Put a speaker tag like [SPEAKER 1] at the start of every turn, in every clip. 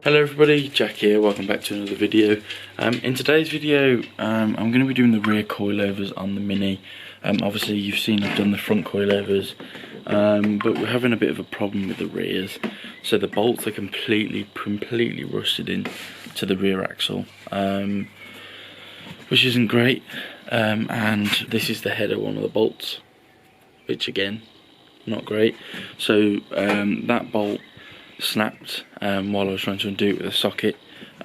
[SPEAKER 1] Hello everybody, Jack here, welcome back to another video. In today's video I'm going to be doing the rear coilovers on the Mini. Obviously you've seen I've done the front coilovers, but we're having a bit of a problem with the rears. So the bolts are completely rusted in to the rear axle, which isn't great. And this is the head of one of the bolts, which again, not great. So that bolt snapped while I was trying to undo it with a socket.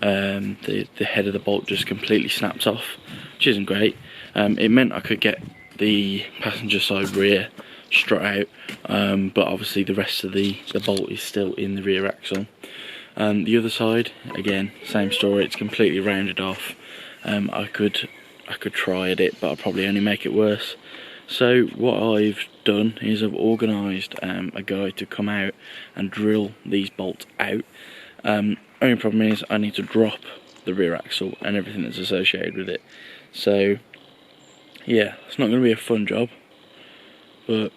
[SPEAKER 1] The head of the bolt just completely snapped off, which isn't great. It meant I could get the passenger side rear strut out, but obviously the rest of the bolt is still in the rear axle. The other side, again, same story, it's completely rounded off. I could try at it, but I'll probably only make it worse. So what I've done is I've organised a guy to come out and drill these bolts out. Only problem is I need to drop the rear axle and everything that's associated with it. So yeah, it's not going to be a fun job, but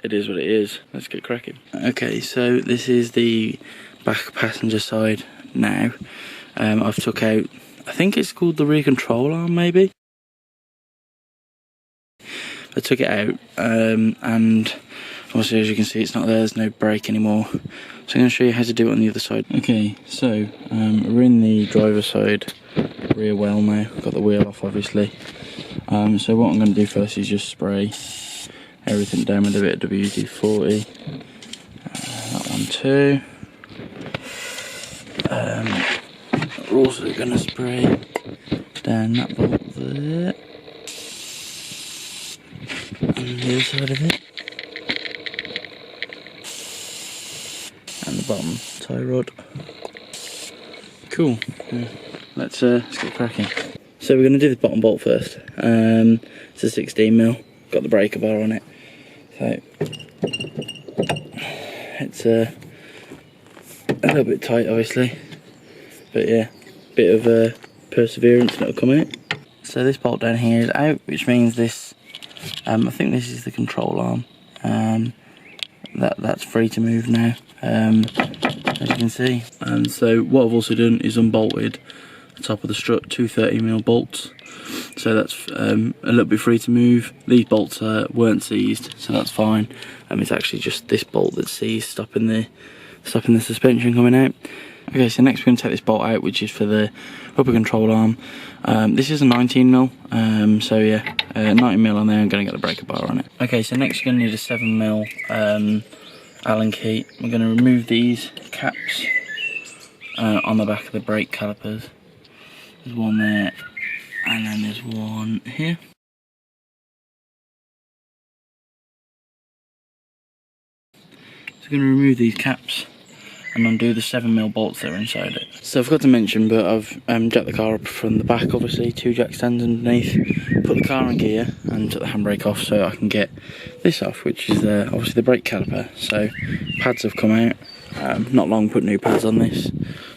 [SPEAKER 1] it is what it is. Let's get cracking. Okay, so this is the back passenger side now. I've took out, I think it's called the rear control arm maybe. I took it out, and obviously as you can see it's not there, there's no brake anymore. So I'm going to show you how to do it on the other side. Okay, so we're in the driver's side rear well now. Got the wheel off obviously. So what I'm going to do first is just spray everything down with a bit of WD-40. That one too. We're also going to spray down that bolt there. And the other side of it, and the bottom tie rod. Cool. Let's get cracking. So we're going to do the bottom bolt first. It's a 16mm, got the breaker bar on it, so it's a little bit tight obviously, but yeah, bit of perseverance and it'll come out. So this bolt down here is out, which means this, I think this is the control arm. That's free to move now, as you can see. And so what I've also done is unbolted the top of the strut, two 30mm bolts. So that's a little bit free to move. These bolts weren't seized, so that's fine. It's actually just this bolt that's seized, stopping the suspension coming out. Okay, so next we're going to take this bolt out, which is for the upper control arm. This is a 19mm, so yeah, 19mm on there. I'm going to get the breaker bar on it. Okay, so next you're going to need a 7mm Allen key. We're going to remove these caps on the back of the brake calipers. There's one there, and then there's one here. So I'm going to remove these caps and undo the 7mm bolts that are inside it. So I forgot to mention, but I've jacked the car up from the back obviously, two jack stands underneath, put the car in gear and took the handbrake off so I can get this off, which is obviously the brake caliper. So pads have come out, not long put new pads on this,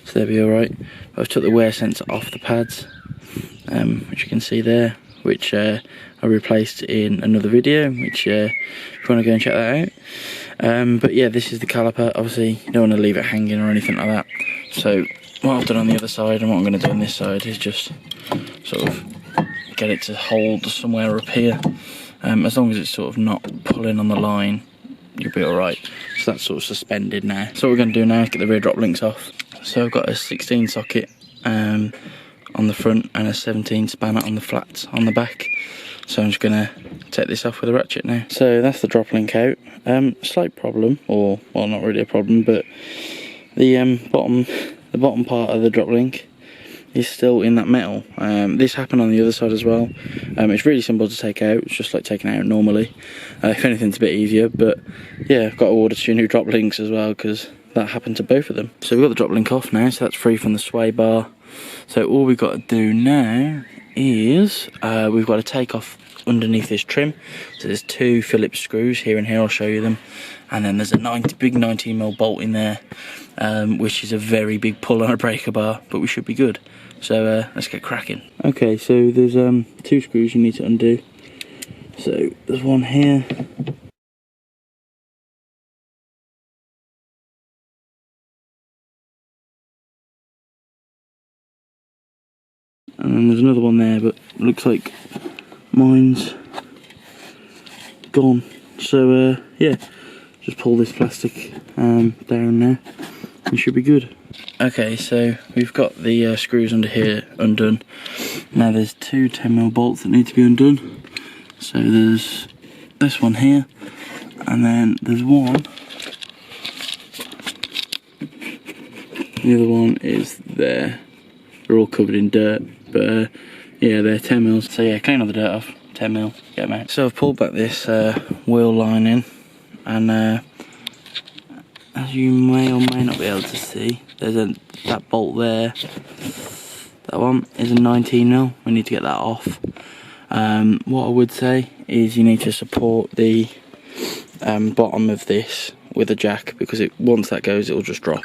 [SPEAKER 1] so they'll be alright. I've took the wear sensor off the pads, which you can see there, which I replaced in another video, which if you want to go and check that out. But yeah, this is the caliper. Obviously you don't want to leave it hanging or anything like that. So what I've done on the other side and what I'm going to do on this side is just sort of get it to hold somewhere up here. As long as it's sort of not pulling on the line, you'll be alright. So that's sort of suspended now. So what we're going to do now is get the rear drop links off. So I've got a 16 socket on the front and a 17 spanner on the flats on the back. So I'm just going to take this off with a ratchet now. So that's the drop link out. Slight problem, or well, not really a problem, but the bottom part of the drop link is still in that metal. This happened on the other side as well. It's really simple to take out. It's just like taking it out normally. If anything, it's a bit easier, but yeah, I've got to order 2 new drop links as well because that happened to both of them. So we've got the drop link off now, so that's free from the sway bar. So all we've got to do now is we've got to take off underneath this trim. So there's 2 Phillips screws here and here, I'll show you them, and then there's a big 19mm bolt in there, which is a very big pull on a breaker bar, but we should be good. So let's get cracking. Okay, so there's 2 screws you need to undo. So there's one here, and then there's another one there, but it looks like mine's gone. So yeah, just pull this plastic down there, and should be good. Okay, so we've got the screws under here undone. Now there's two 10mm bolts that need to be undone. So there's this one here, and then there's one. The other one is there. They're all covered in dirt, but yeah, they're 10mm. So yeah, clean all the dirt off, 10mm, get them out. So I've pulled back this wheel lining, and as you may or may not be able to see, there's that bolt there. That one is a 19mm. We need to get that off. What I would say is you need to support the bottom of this with a jack, because once that goes, it'll just drop.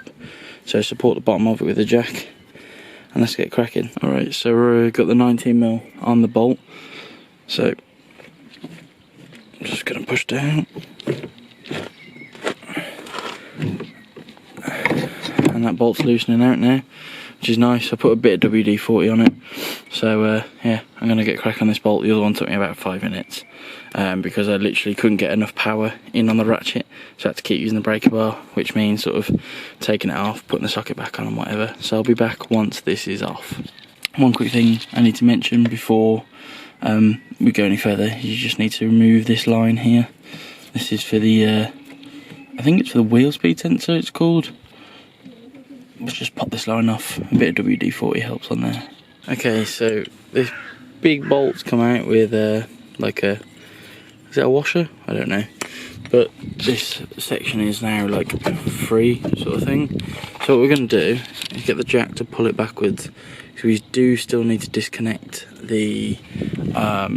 [SPEAKER 1] So support the bottom of it with a jack, and let's get cracking. Alright, so we've got the 19mm on the bolt. So I'm just going to push down. And that bolt's loosening out now, which is nice. I put a bit of WD-40 on it. So yeah, I'm going to get crack on this bolt. The other one took me about 5 minutes because I literally couldn't get enough power in on the ratchet, so I had to keep using the breaker bar, which means sort of taking it off, putting the socket back on and whatever. So I'll be back once this is off. One quick thing I need to mention before we go any further, you just need to remove this line here. This is for the, I think it's for the wheel speed sensor it's called. Let's just pop this line off. A bit of WD-40 helps on there. Okay, so this big bolt's come out with like a, is it a washer? I don't know. But this section is now like free sort of thing. So what we're going to do is get the jack to pull it backwards. So we do still need to disconnect the, I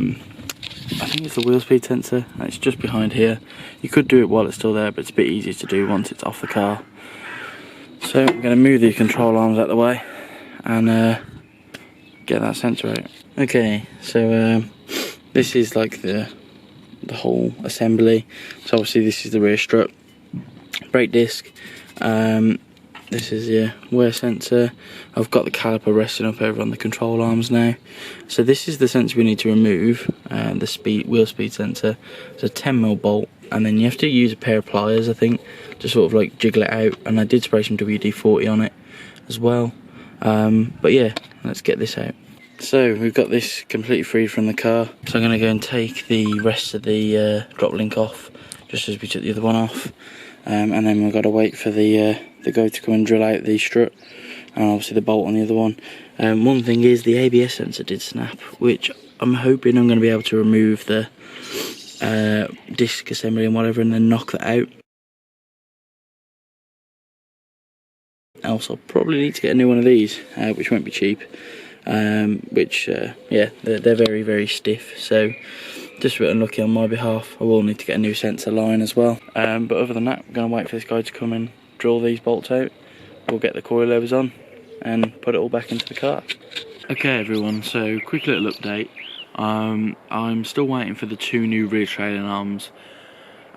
[SPEAKER 1] think it's the wheel speed sensor. It's just behind here. You could do it while it's still there, but it's a bit easier to do once it's off the car. So I'm going to move the control arms out of the way and get that sensor out. Okay, so this is like the whole assembly. So obviously this is the rear strut, brake disc. This is your wear sensor. I've got the caliper resting up over on the control arms now. So this is the sensor we need to remove, the wheel speed sensor. It's a 10mm bolt, and then you have to use a pair of pliers, I think, to sort of like jiggle it out. And I did spray some WD-40 on it as well. But yeah, let's get this out. So we've got this completely freed from the car. So I'm going to go and take the rest of the drop link off, just as we took the other one off. And then we've got to wait for the guy to come and drill out the strut, and obviously the bolt on the other one. One thing is the ABS sensor did snap, which I'm hoping I'm going to be able to remove the disc assembly and whatever, and then knock that out. Else I'll probably need to get a new one of these, which won't be cheap. Yeah, they're very, very stiff, so just a bit unlucky on my behalf. I will need to get a new sensor line as well. But other than that, I'm going to wait for this guy to come and drill these bolts out. We'll get the coilovers on and put it all back into the car. Okay everyone, so quick little update. I'm still waiting for the 2 new rear trailing arms.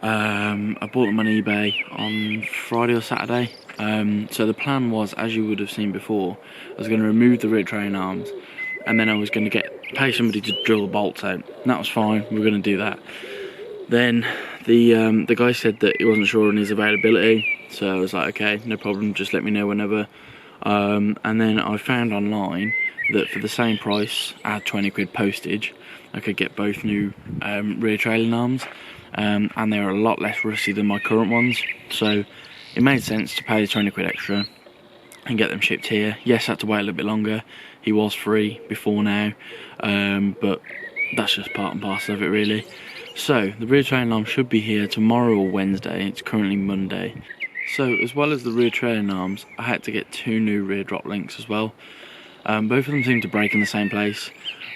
[SPEAKER 1] I bought them on eBay on Friday or Saturday. So the plan was, as you would have seen before, I was going to remove the rear trailing arms, and then I was going to pay somebody to drill the bolts out. And that was fine, we were going to do that. Then the guy said that he wasn't sure on his availability, so I was like, okay, no problem, just let me know whenever. And then I found online that for the same price, add 20 quid postage, I could get both new rear trailing arms, and they're a lot less rusty than my current ones. So it made sense to pay the 20 quid extra and get them shipped here. Yes, I had to wait a little bit longer. He was free before now, but that's just part and parcel of it really. So the rear trailing arm should be here tomorrow or Wednesday. It's currently Monday. So as well as the rear trailing arms, I had to get 2 new rear drop links as well. Both of them seem to break in the same place.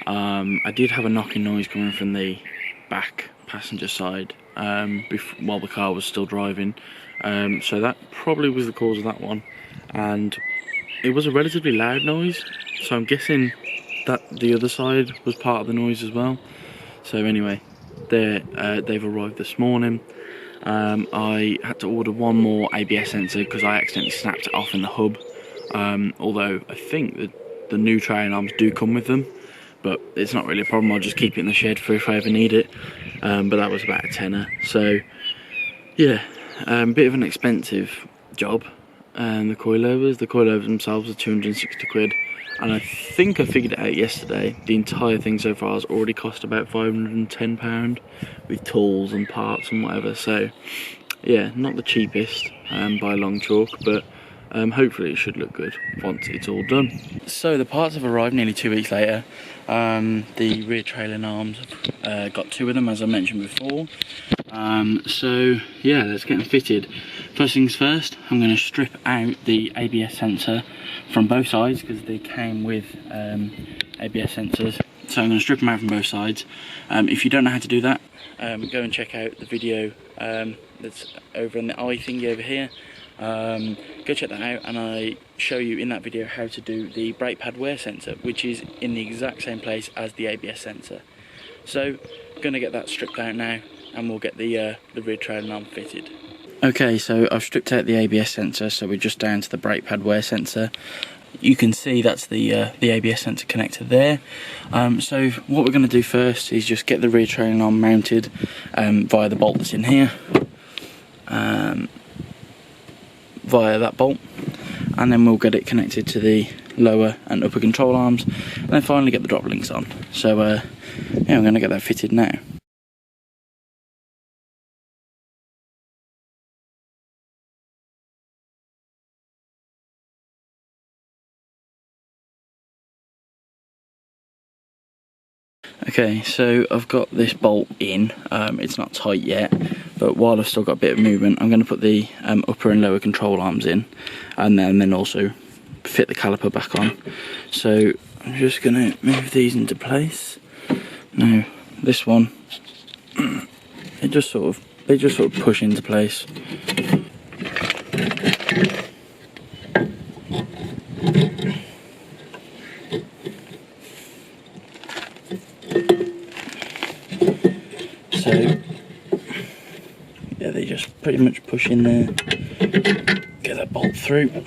[SPEAKER 1] I did have a knocking noise coming from the back passenger side while the car was still driving. So that probably was the cause of that one. And it was a relatively loud noise, so I'm guessing that the other side was part of the noise as well. So anyway, they've arrived this morning. I had to order one more ABS sensor because I accidentally snapped it off in the hub. Although I think that the new trailing arms do come with them, but it's not really a problem. I'll just keep it in the shed for if I ever need it. But that was about a tenner. So yeah, bit of an expensive job. The coilovers themselves are 260 quid, and I think I figured it out yesterday. The entire thing so far has already cost about £510 with tools and parts and whatever. So yeah, not the cheapest by a long chalk, but hopefully it should look good once it's all done. So the parts have arrived nearly 2 weeks later. The rear trailing arms, got 2 of them, as I mentioned before. So yeah, let's get them fitted. First things first, I'm going to strip out the ABS sensor from both sides, because they came with ABS sensors. So I'm going to strip them out from both sides. If you don't know how to do that, go and check out the video that's over on the eye thingy over here. Go check that out, and I show you in that video how to do the brake pad wear sensor, which is in the exact same place as the ABS sensor. So I'm going to get that stripped out now, and we'll get the rear trailing arm fitted. Okay, so I've stripped out the ABS sensor, so we're just down to the brake pad wear sensor. You can see that's the ABS sensor connector there. So what we're going to do first is just get the rear trailing arm mounted via the bolt that's in here, via that bolt, and then we'll get it connected to the lower and upper control arms, and then finally get the drop links on. So yeah, I'm going to get that fitted now. Okay, so I've got this bolt in. It's not tight yet, but while I've still got a bit of movement, I'm going to put the upper and lower control arms in, and then also fit the caliper back on. So I'm just going to move these into place. Now this one, they just sort of push into place. So yeah, they just pretty much push in there, get that bolt through, and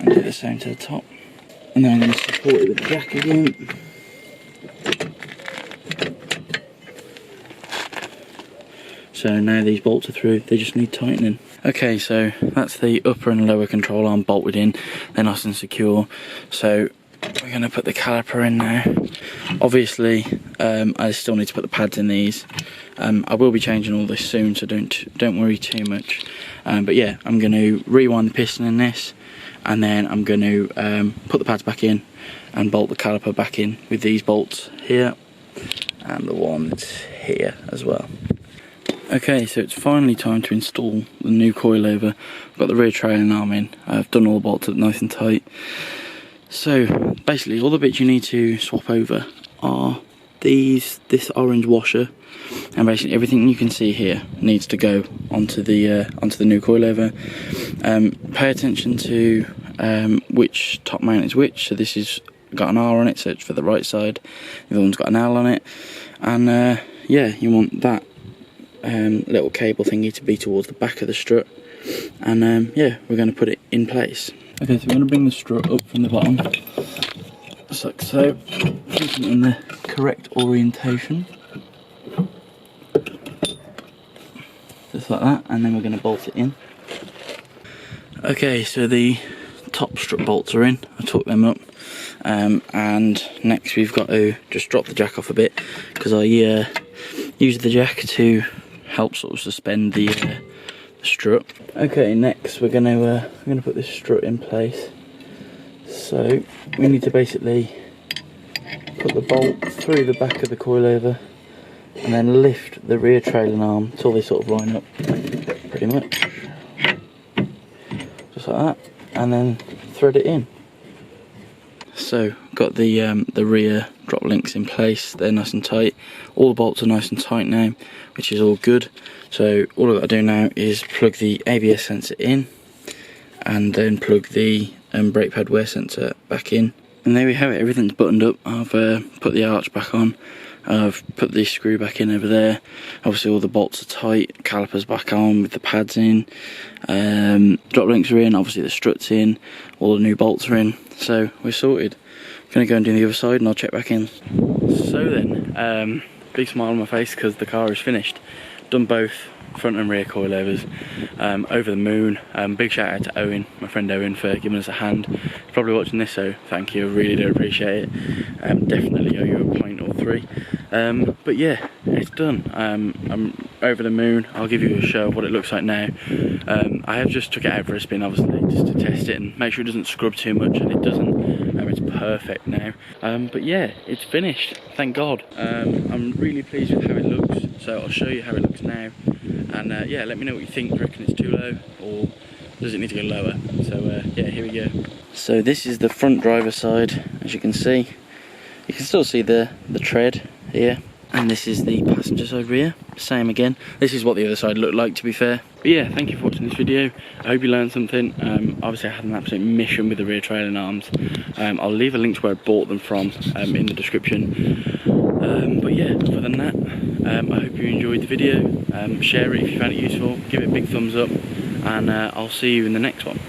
[SPEAKER 1] do the same to the top. And then I'm going to support it with the jack again. So now these bolts are through, they just need tightening. Okay, so that's the upper and lower control arm bolted in, they're nice and secure. So we're going to put the caliper in now. Obviously, I still need to put the pads in these. I will be changing all this soon, so don't worry too much. But yeah, I'm going to rewind the piston in this, and then I'm going to put the pads back in and bolt the caliper back in with these bolts here and the ones here as well. Okay, so it's finally time to install the new coilover. I've got the rear trailing arm in. I've done all the bolts up nice and tight. So basically all the bits you need to swap over are this orange washer, and basically everything you can see here needs to go onto the new coilover. Pay attention to which top mount is which. So this has got an R on it, so it's for the right side. The other one's got an L on it, and yeah, you want that little cable thingy to be towards the back of the strut, and yeah, we're going to put it in place. Okay, so we're going to bring the strut up from the bottom, just like so, keeping it in the correct orientation, just like that, and then we're going to bolt it in. Okay, so the top strut bolts are in, I took them up, and next we've got to just drop the jack off a bit, because I use the jack to help sort of suspend the strut. Okay, next we're gonna put this strut in place. So we need to basically put the bolt through the back of the coilover and then lift the rear trailing arm until they sort of line up, pretty much, just like that, and then thread it in. So got the rear drop links in place, they're nice and tight. All the bolts are nice and tight now, which is all good. So all I've got to do now is plug the ABS sensor in, and then plug the brake pad wear sensor back in. And there we have it, everything's buttoned up. I've put the arch back on, I've put the screw back in over there. Obviously all the bolts are tight, calipers back on with the pads in, drop links are in, obviously the struts in, all the new bolts are in, so we're sorted. I'm gonna go and do the other side and I'll check back in. So then, big smile on my face because the car is finished. Done both front and rear coilovers, over the moon. Big shout out to Owen, my friend Owen, for giving us a hand. He's probably watching this, so thank you, I really do appreciate it. Definitely owe you a pint or three. But yeah, it's done. I'm over the moon. I'll give you a show of what it looks like now. I have just took it out for a spin, obviously, just to test it and make sure it doesn't scrub too much, and it doesn't. It's perfect now. But yeah, it's finished, thank God. I'm really pleased with how it looks, so I'll show you how it looks now. And yeah, let me know what you think. Do you reckon it's too low, or does it need to go lower? So yeah, here we go. So this is the front driver's side, as you can see. You can still see the tread here. And this is the passenger side rear, same again. This is what the other side looked like, to be fair. But yeah, thank you for watching this video. I hope you learned something. Obviously I had an absolute mission with the rear trailing arms. I'll leave a link to where I bought them from in the description. But yeah, other than that, I hope you enjoyed the video. Share it if you found it useful, give it a big thumbs up, and I'll see you in the next one.